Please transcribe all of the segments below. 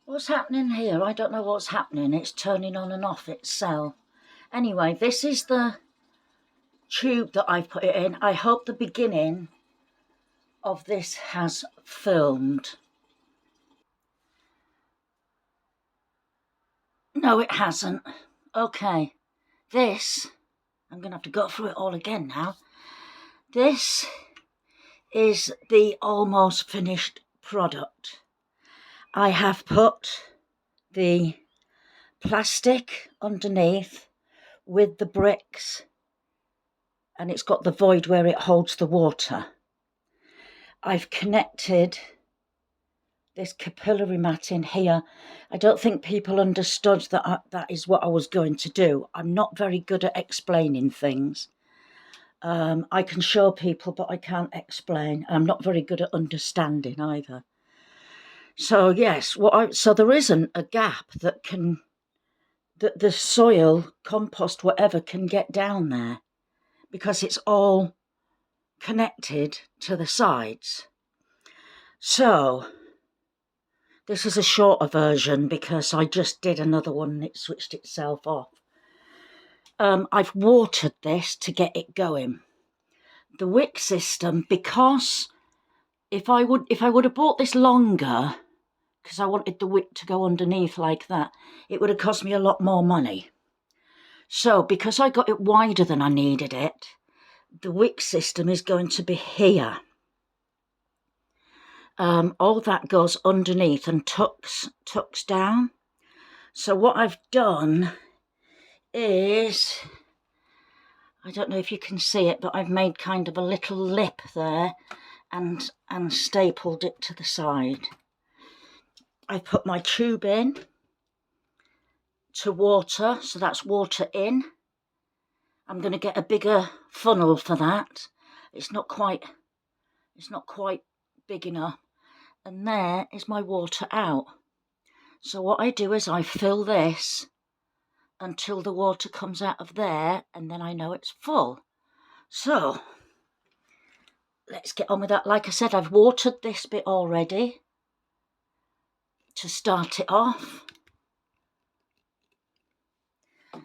What's happening here? I don't know what's happening. It's turning on and off itself. Anyway, this is the tube that I've put it in. I hope the beginning of this has filmed. No, it hasn't. Okay, this, I'm going to have to go through it all again now. This is the almost finished product. I have put the plastic underneath with the bricks, and it's got the void where it holds the water. I've connected this capillary mat in here. I don't think people understood that that is what I was going to do. I'm not very good at explaining things. I can show people, but I can't explain. I'm not very good at understanding either. So yes, so there isn't a gap that the soil, compost, whatever can get down there, because it's all connected to the sides. So this is a shorter version because I just did another one and it switched itself off. I've watered this to get it going. The wick system, because if I would have bought this longer, because I wanted the wick to go underneath like that, it would have cost me a lot more money. So because I got it wider than I needed it, the wick system is going to be here. All that goes underneath and tucks down. So what I've done is, I don't know if you can see it, but I've made kind of a little lip there and stapled it to the side. I put my tube in to water, so that's water in. I'm going to get a bigger funnel for that. It's not quite big enough. And there is my water out. So what I do is I fill this until the water comes out of there, and then I know it's full. So let's get on with that. Like I said, I've watered this bit already to start it off.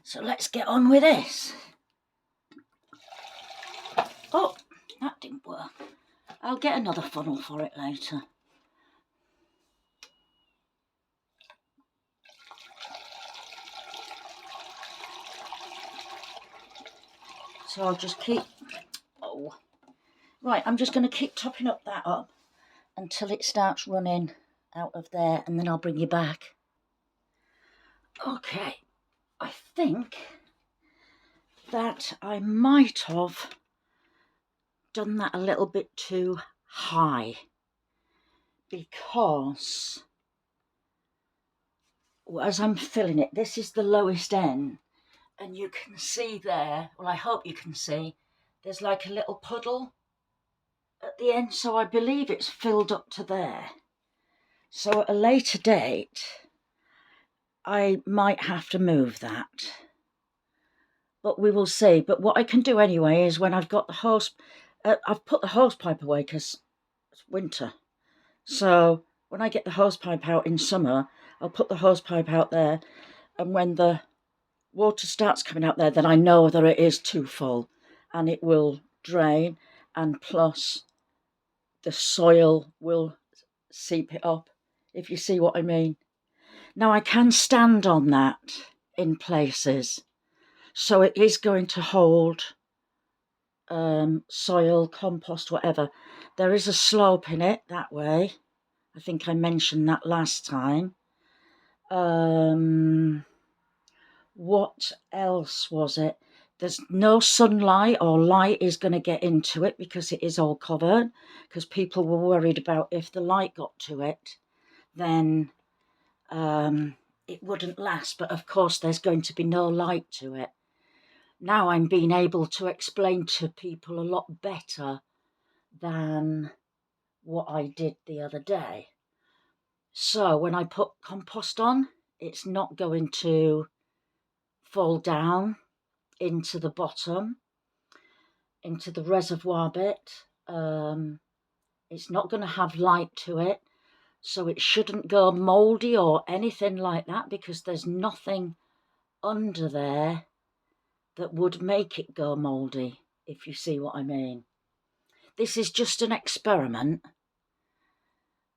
So let's get on with this. Oh, that didn't work. I'll get another funnel for it later. So I'll just keep, right, I'm just going to keep topping that up until it starts running out of there, and then I'll bring you back. Okay, I think that I might have done that a little bit too high, because as I'm filling it, this is the lowest end, and you can see there, well, I hope you can see, there's like a little puddle at the end, so I believe it's filled up to there. So at a later date, I might have to move that, but we will see. But what I can do anyway is, when I've got the hose, I've put the hose pipe away because it's winter. So when I get the hose pipe out in summer, I'll put the hose pipe out there, and when the water starts coming out there, then I know that it is too full and it will drain, and plus the soil will seep it up, if you see what I mean. Now I can stand on that in places, so it is going to hold soil, compost, whatever. There is a slope in it that way. I think I mentioned that last time. What else was it? There's no sunlight or light is going to get into it because it is all covered, because people were worried about if the light got to it, then it wouldn't last. But of course there's going to be no light to it. Now I'm being able to explain to people a lot better than what I did the other day. So when I put compost on, it's not going to fall down into the bottom, into the reservoir bit. It's not going to have light to it. so it shouldn't go mouldy or anything like that, because there's nothing under there that would make it go mouldy, if you see what I mean. This is just an experiment,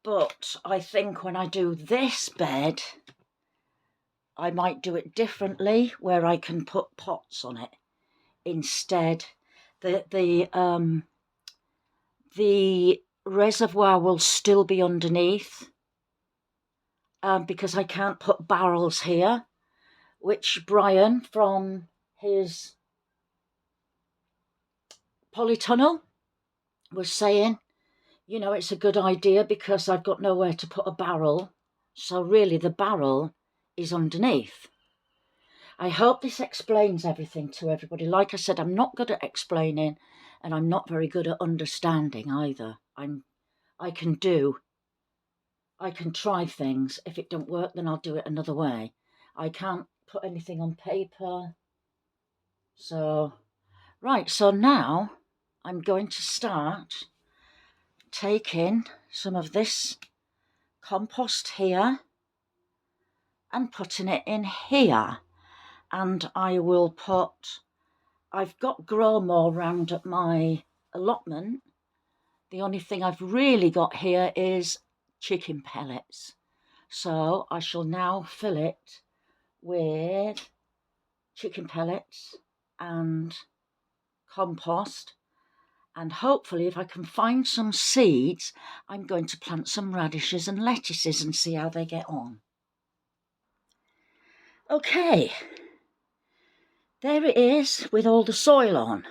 but I think when I do this bed, I might do it differently, where I can put pots on it instead. The reservoir will still be underneath, because I can't put barrels here, which Brian from his polytunnel was saying, you know, it's a good idea because I've got nowhere to put a barrel. So really the barrel is underneath. I hope this explains everything to everybody. Like I said, I'm not good at explaining, and I'm not very good at understanding either. I can try things. If it don't work, then I'll do it another way. I can't put anything on paper. So, right, so now I'm going to start taking some of this compost here and putting it in here. And I will put, I've got grow more round at my allotment. The only thing I've really got here is chicken pellets. So I shall now fill it with chicken pellets and compost, and hopefully if I can find some seeds, I'm going to plant some radishes and lettuces and see how they get on. Okay, there it is with all the soil on.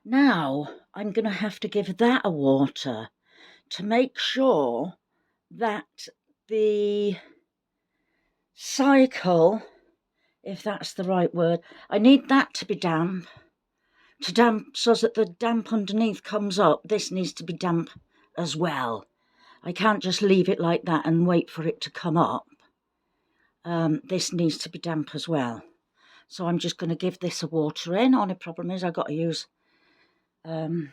Now I'm going to have to give that a water to make sure that the cycle, if that's the right word, I need that to be damp, so that the damp underneath comes up. This needs to be damp as well. I can't just leave it like that and wait for it to come up. This needs to be damp as well. So I'm just going to give this a water in. Only problem is I've got to use watering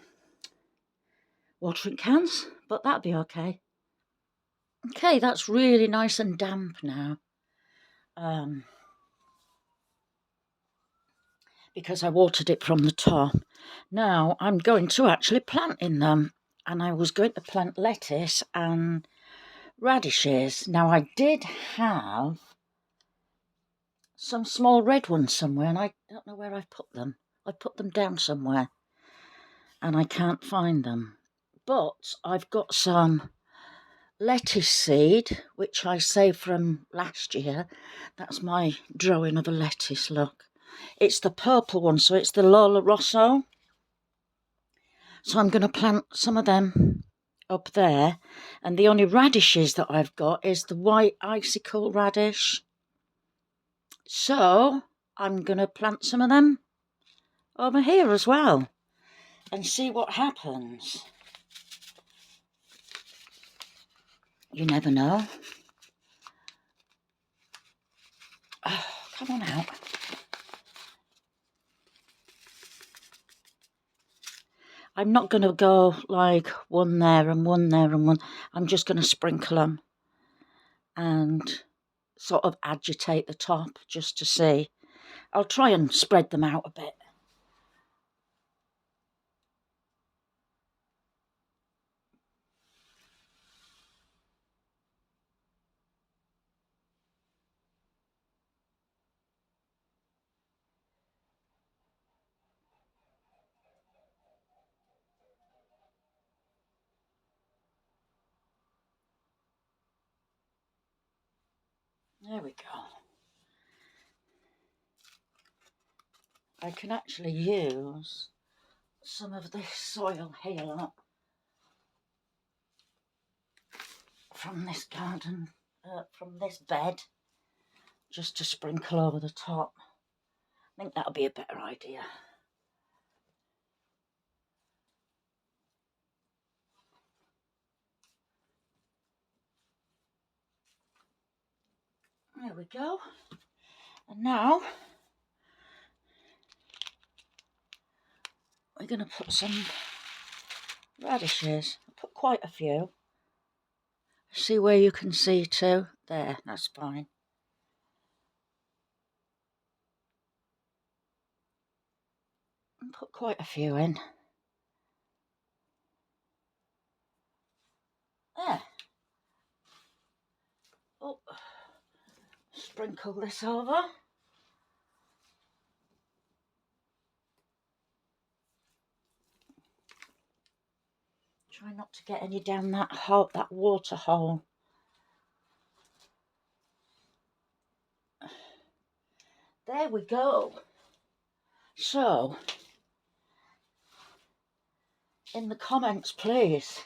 cans, but that'll be okay. Okay, that's really nice and damp now. Because I watered it from the top. Now I'm going to actually plant in them, and I was going to plant lettuce and radishes. Now I did have some small red ones somewhere, and I don't know where I've put them. I put them down somewhere and I can't find them. But I've got some lettuce seed, which I saved from last year. That's my drawing of a lettuce, look. It's the purple one, so it's the Lola Rosso. So I'm going to plant some of them up there. And the only radishes that I've got is the white icicle radish. So I'm going to plant some of them over here as well and see what happens. You never know. Oh, come on out. I'm not going to go like one there and one there and one. I'm just going to sprinkle them and sort of agitate the top just to see. I'll try and spread them out a bit. There we go. I can actually use some of this soil here from this garden, from this bed, just to sprinkle over the top. I think that'll be a better idea. There we go. And now we're going to put some radishes. I'll put quite a few. See where you can see too? There, that's fine. And put quite a few in. There. Oh, sprinkle this over. Try not to get any down that hole, that water hole. There we go. So, in the comments, please,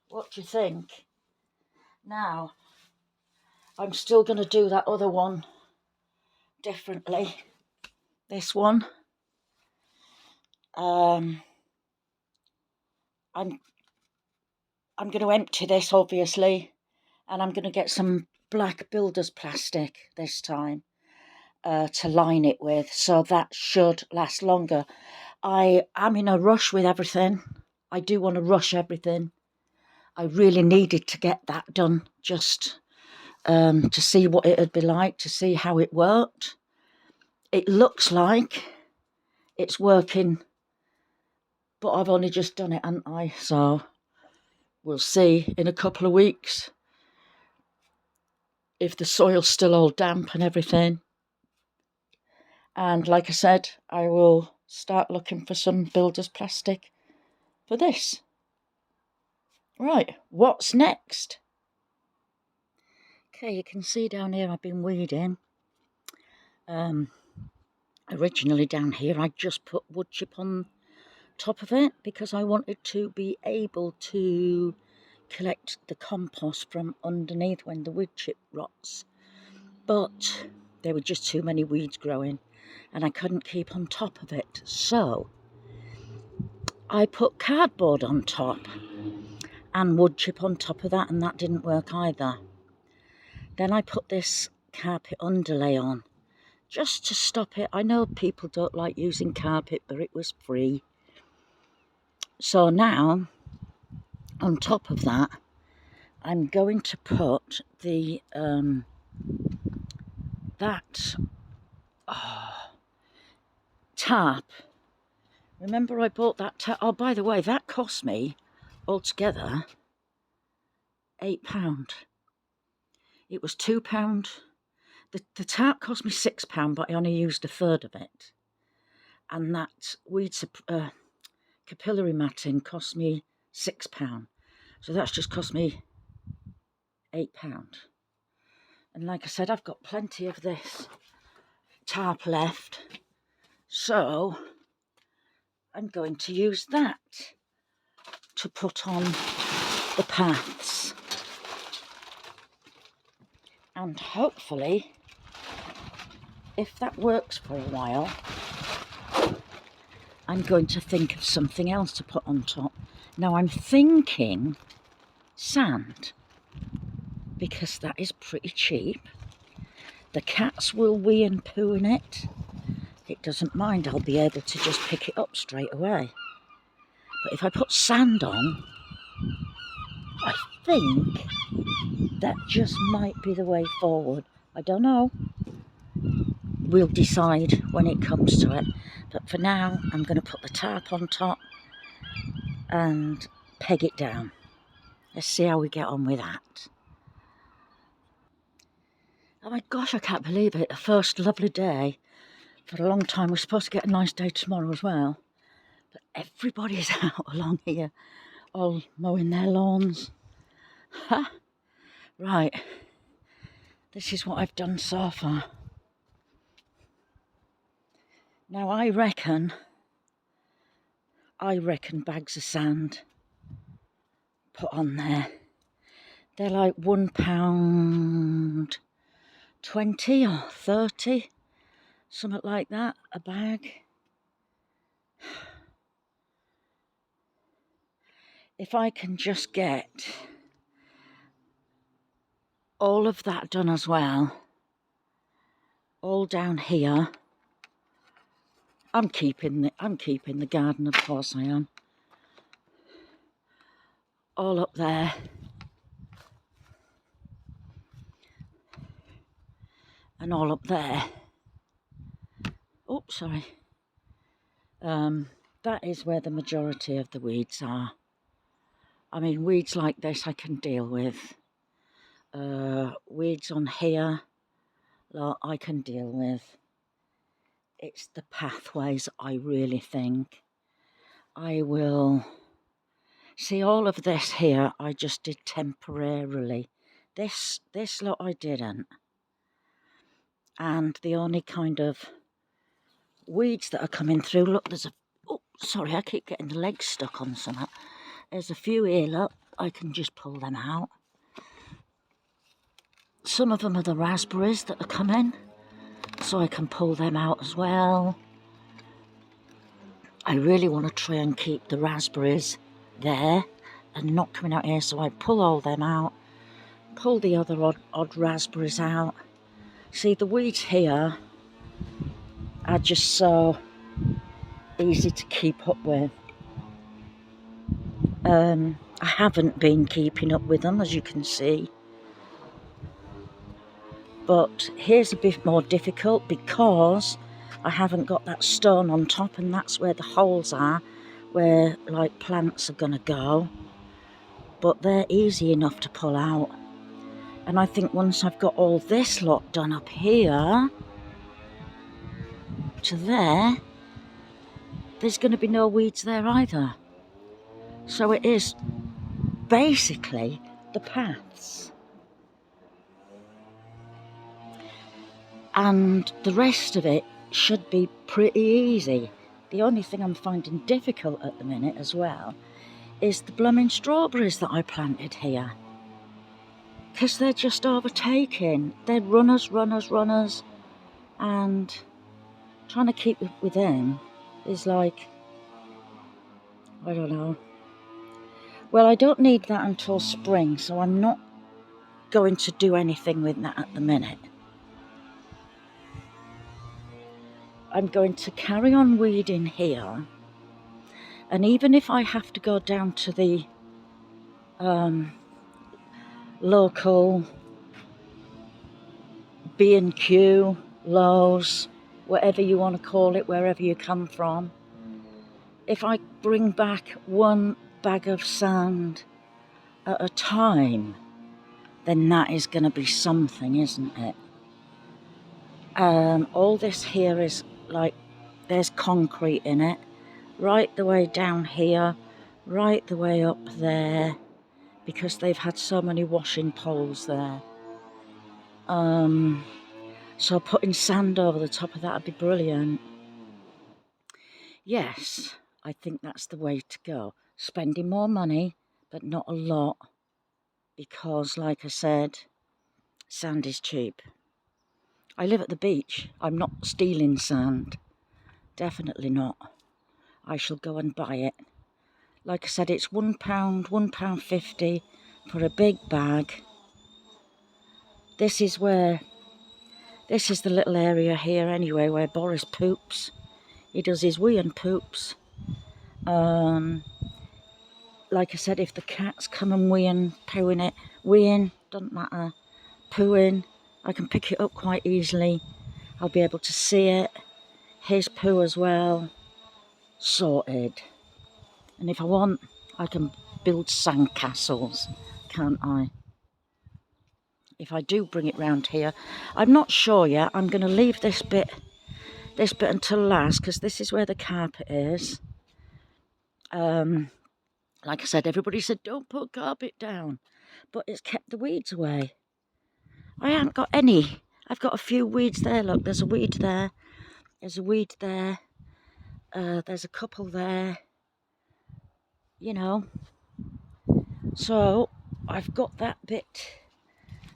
what do you think? Now, I'm still going to do that other one differently. This one. I'm going to empty this, obviously, and I'm going to get some black builder's plastic this time to line it with, so that should last longer. I am in a rush with everything. I do want to rush everything. I really needed to get that done, just to see what it would be like, to see how it worked. It looks like it's working, but I've only just done it, haven't I? So we'll see in a couple of weeks if the soil's still all damp and everything. And like I said, I will start looking for some builder's plastic for this. Right, what's next? Okay, you can see down here I've been weeding. Originally down here I just put wood chip on top of it because I wanted to be able to collect the compost from underneath when the wood chip rots. But there were just too many weeds growing and I couldn't keep on top of it. So I put cardboard on top and wood chip on top of that, and that didn't work either. Then I put this carpet underlay on just to stop it. I know people don't like using carpet, but it was free. So now, on top of that, I'm going to put the tarp. Remember I bought that tarp? Oh, by the way, that cost me altogether £8. It was £2. The tarp cost me £6, but I only used a third of it. And that capillary matting cost me £6. So that's just cost me £8. And like I said, I've got plenty of this tarp left. So I'm going to use that to put on the paths. And hopefully, if that works for a while, I'm going to think of something else to put on top. Now I'm thinking sand, because that is pretty cheap. The cats will wee and poo in it. It doesn't mind, I'll be able to just pick it up straight away. But if I put sand on, I think that just might be the way forward. I don't know. We'll decide when it comes to it. But for now, I'm going to put the tarp on top and peg it down. Let's see how we get on with that. Oh my gosh, I can't believe it. The first lovely day for a long time. We're supposed to get a nice day tomorrow as well. But everybody's out along here, all mowing their lawns. Ha! Right. This is what I've done so far. Now I reckon bags of sand put on there. They're like £1.20 or 30, something like that, a bag. If I can just get all of that done as well, all down here. I'm keeping the garden, of course I am. All up there. and all up there. Oh, sorry. That is where the majority of the weeds are. I mean, weeds like this I can deal with. Weeds on here, I can deal with. It's the pathways, I really think. I will... See, all of this here I just did temporarily. This lot I didn't. And the only kind of weeds that are coming through, look, there's a... Oh, sorry, I keep getting the legs stuck on something. There's a few here, look. I can just pull them out. Some of them are the raspberries that are coming, so I can pull them out as well. I really want to try and keep the raspberries there and not coming out here, so I pull all them out, pull the other odd raspberries out. See, the weeds here are just so easy to keep up with. I haven't been keeping up with them, as you can see. But here's a bit more difficult because I haven't got that stone on top, and that's where the holes are, where like plants are going to go. But they're easy enough to pull out. And I think once I've got all this lot done up here to there, there's going to be no weeds there either. So it is basically the paths. And the rest of it should be pretty easy. The only thing I'm finding difficult at the minute as well is the blooming strawberries that I planted here. Because they're just overtaking. They're runners, and trying to keep up with them is like, I don't know. Well, I don't need that until spring, so I'm not going to do anything with that at the minute. I'm going to carry on weeding here, and even if I have to go down to the local B&Q, Lowe's, whatever you want to call it, wherever you come from, if I bring back one bag of sand at a time, then that is going to be something, isn't it? All this here is like, there's concrete in it, right the way down here, right the way up there, because they've had so many washing poles there. So putting sand over the top of that would be brilliant. Yes, I think that's the way to go. Spending more money, but not a lot, because like I said, sand is cheap. I live at the beach. I'm not stealing sand. Definitely not. I shall go and buy it. Like I said, it's £1, £1.50 for a big bag. This is the little area here anyway where Boris poops. He does his wee and poops. Like I said, if the cats come and wee and poo in it, weeing, doesn't matter, pooing, I can pick it up quite easily. I'll be able to see it. His poo as well. Sorted. And if I want, I can build sand castles, can't I? If I do bring it round here. I'm not sure yet. I'm going to leave this bit until last, because this is where the carpet is. Like I said, everybody said, don't put carpet down. But it's kept the weeds away. I haven't got any. I've got a few weeds there. Look, there's a weed there. There's a weed there. There's a couple there. You know. So, I've got that bit,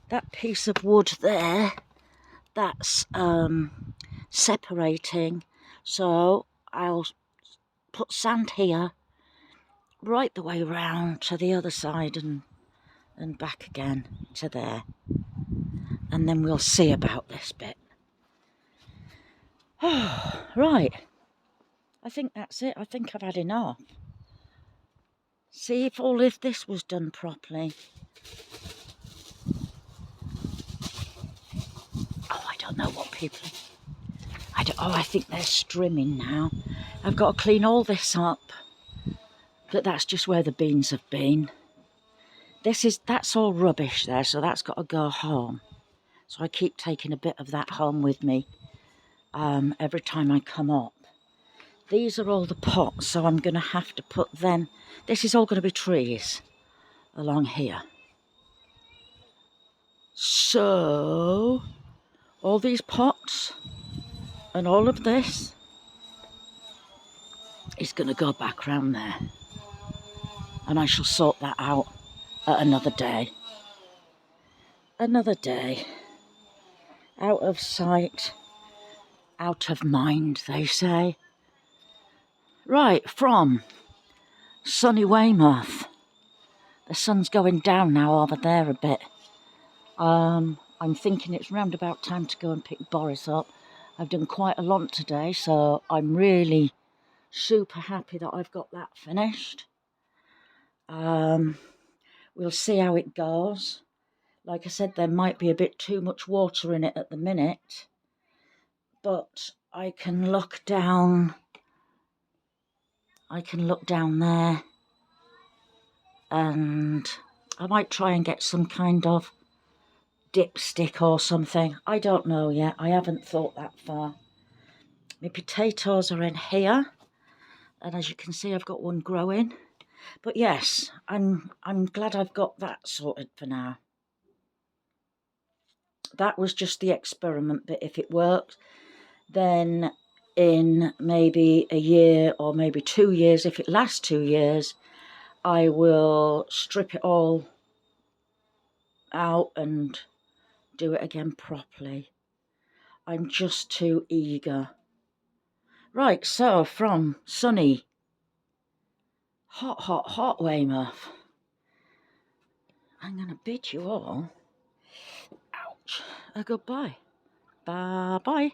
that piece of wood there. That's separating. So, I'll put sand here, right the way round to the other side and back again to there. And then we'll see about this bit. Oh, right. I think that's it. I think I've had enough. See if all of this was done properly. Oh, I don't know what people... I think they're strimming now. I've got to clean all this up. But that's just where the beans have been. That's all rubbish there, so that's got to go home. So I keep taking a bit of that home with me every time I come up. These are all the pots, so I'm going to have to put them... This is all going to be trees along here. So, all these pots and all of this is going to go back round there. And I shall sort that out at another day. Another day. Out of sight, out of mind, they say. Right, from sunny Weymouth. The sun's going down now over there a bit. I'm thinking it's round about time to go and pick Boris up. I've done quite a lot today, so I'm really super happy that I've got that finished. We'll see how it goes. Like I said, there might be a bit too much water in it at the minute, but I can look down. I can look down there, and I might try and get some kind of dipstick or something. I don't know yet. I haven't thought that far. My potatoes are in here, and as you can see, I've got one growing. But yes, I'm glad I've got that sorted for now. That was just the experiment bit. If it works, then in maybe a year or maybe 2 years, if it lasts 2 years, I will strip it all out and do it again properly. I'm just too eager. Right, so from sunny, hot Weymouth, I'm going to bid you all, ouch, a goodbye. Bye-bye.